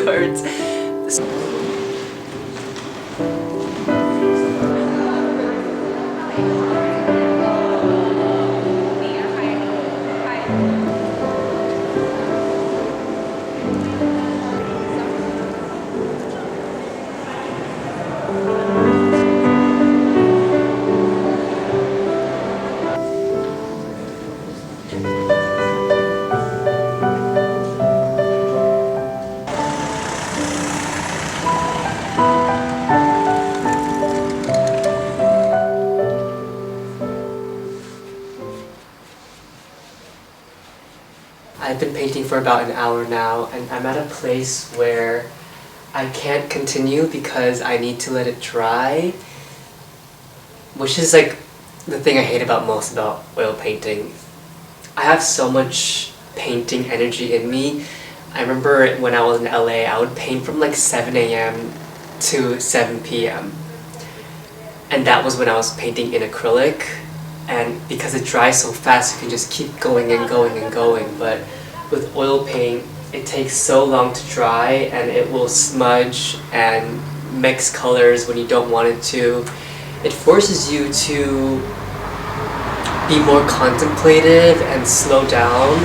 words. I've been painting for about an hour now, and I'm at a place where I can't continue because I need to let it dry, which is like the thing I hate most about oil painting. I have so much painting energy in me. I remember when I was in LA, I would paint from like 7 a.m. to 7 p.m. And that was when I was painting in acrylic. And because it dries so fast, you can just keep going and going and going. But with oil paint, it takes so long to dry, and it will smudge and mix colors when you don't want it to. It forces you to be more contemplative and slow down.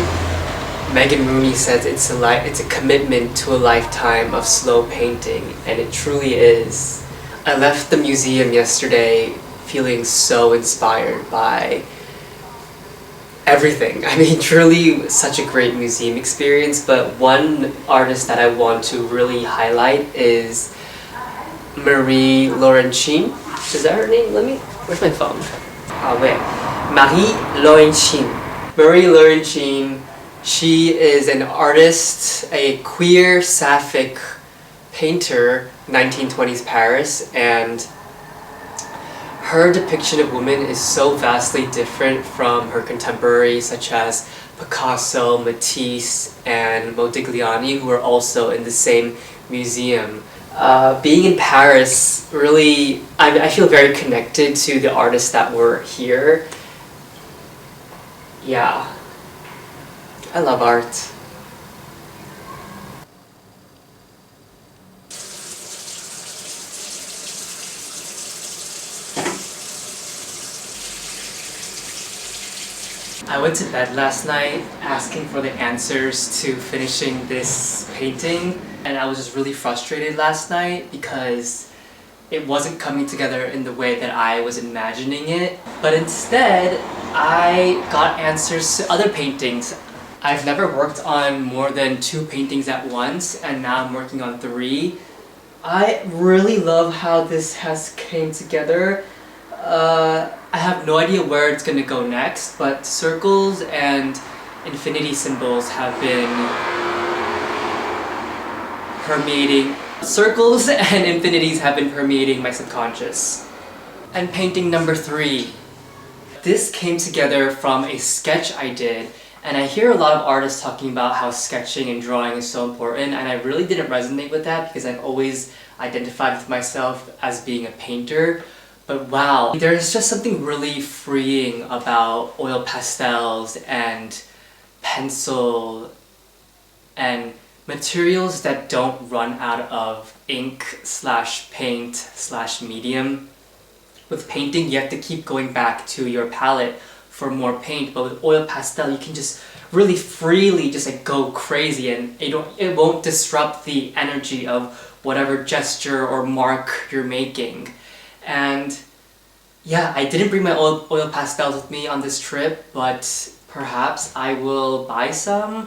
Megan Rooney says it's a commitment to a lifetime of slow painting, and it truly is. I left the museum yesterday feeling so inspired by everything. I mean, truly such a great museum experience, but one artist that I want to really highlight is Marie Laurencin. Is that her name? Where's my phone? Oh wait. Marie Laurencin. Marie Laurencin, she is an artist, a queer sapphic painter, 1920s Paris, and her depiction of women is so vastly different from her contemporaries such as Picasso, Matisse, and Modigliani, who are also in the same museum. Being in Paris, really, I feel very connected to the artists that were here. Yeah, I love art. I went to bed last night asking for the answers to finishing this painting, and I was just really frustrated last night because it wasn't coming together in the way that I was imagining it. But instead, I got answers to other paintings. I've never worked on more than 2 paintings at once, and now I'm working on 3. I really love how this has came together. I have no idea where it's gonna go next, but circles and infinity symbols have been permeating. Circles and infinities have been permeating my subconscious. And painting number 3. This came together from a sketch I did, and I hear a lot of artists talking about how sketching and drawing is so important, and I really didn't resonate with that because I've always identified with myself as being a painter. But wow, there's just something really freeing about oil pastels and pencil and materials that don't run out of ink/paint/medium. With painting, you have to keep going back to your palette for more paint, but with oil pastel, you can just really freely just like go crazy, and it won't disrupt the energy of whatever gesture or mark you're making. And yeah, I didn't bring my oil pastels with me on this trip, but perhaps I will buy some.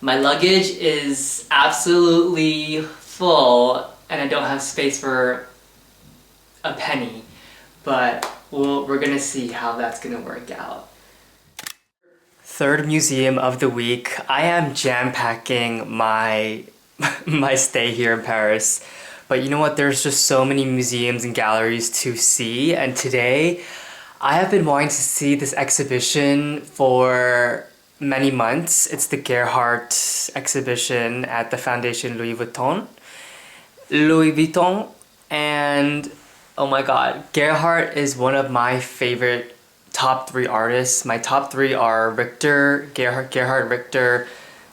My luggage is absolutely full and I don't have space for a penny, but we're gonna see how that's gonna work out. Third museum of the week. I am jam-packing my stay here in Paris. But you know what, there's just so many museums and galleries to see, and today I have been wanting to see this exhibition for many months. It's the Gerhard exhibition at the Fondation Louis Vuitton. And oh my god, Gerhard is one of my favorite top 3 artists. My top 3 are Gerhard Richter,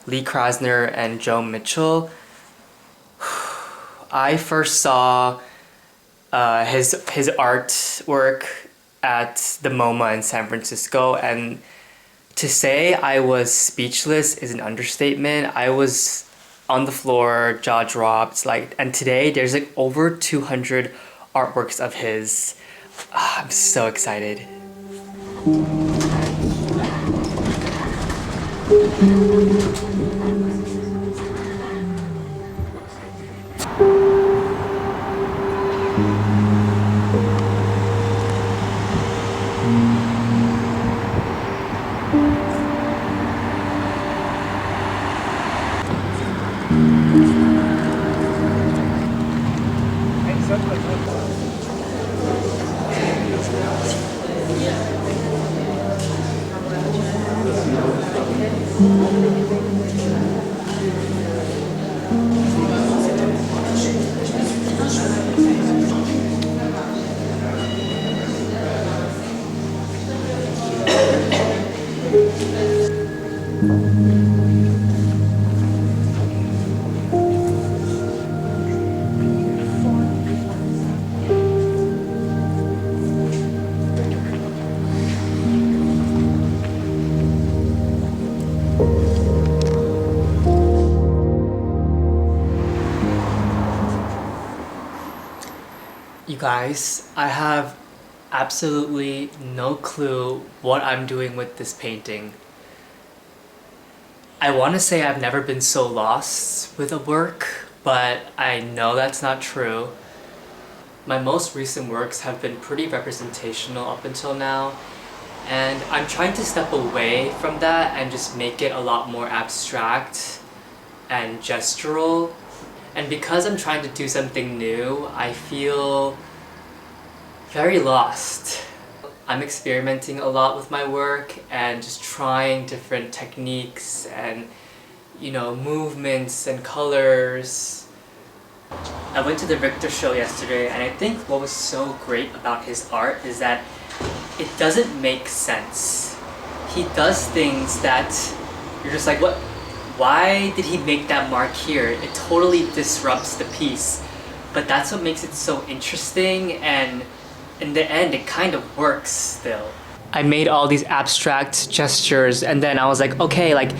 Lee Krasner, and Joe Mitchell. I first saw his artwork at the MoMA in San Francisco, and to say I was speechless is an understatement. I was on the floor, jaw dropped. Like, and today there's like over 200 artworks of his. I'm so excited. You guys, I have absolutely no clue what I'm doing with this painting. I want to say I've never been so lost with a work, but I know that's not true. My most recent works have been pretty representational up until now, and I'm trying to step away from that and just make it a lot more abstract and gestural. And because I'm trying to do something new, I feel very lost. I'm experimenting a lot with my work and just trying different techniques and, you know, movements and colors. I went to the Richter show yesterday, and I think what was so great about his art is that it doesn't make sense. He does things that you're just like, what? Why did he make that mark here? It totally disrupts the piece. But that's what makes it so interesting, and in the end, it kind of works still. I made all these abstract gestures, and then I was like, okay, like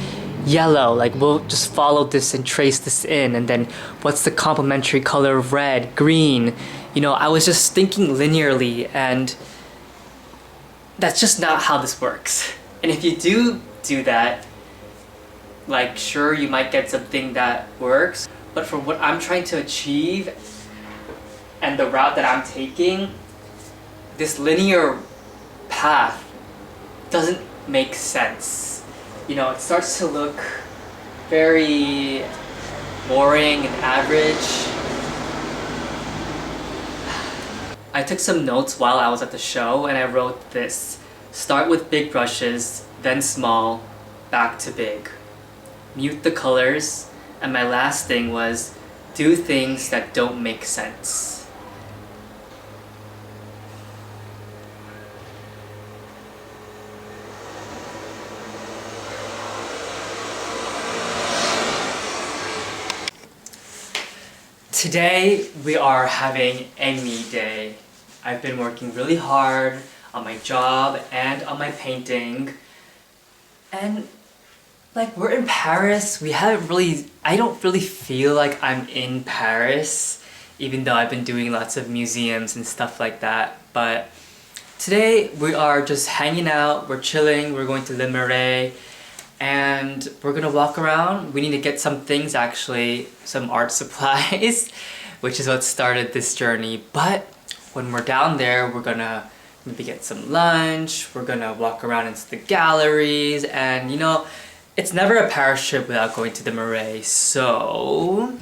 yellow, like we'll just follow this and trace this in, and then what's the complementary color of red, green? You know, I was just thinking linearly, and that's just not how this works. And if you do that, like, sure, you might get something that works, but for what I'm trying to achieve and the route that I'm taking, this linear path doesn't make sense. You know, it starts to look very boring and average. I took some notes while I was at the show, and I wrote this: start with big brushes, then small, back to big. Mute the colors, and my last thing was do things that don't make sense. Today we are having a me day. I've been working really hard on my job and on my painting, and like, we're in Paris. I don't really feel like I'm in Paris, even though I've been doing lots of museums and stuff like that. But today we are just hanging out, we're chilling, we're going to Le Marais, and we're gonna walk around. We need to get some things, actually, some art supplies, which is what started this journey. But when we're down there, we're gonna maybe get some lunch, we're gonna walk around into the galleries, and you know, it's never a Paris trip without going to the Marais, so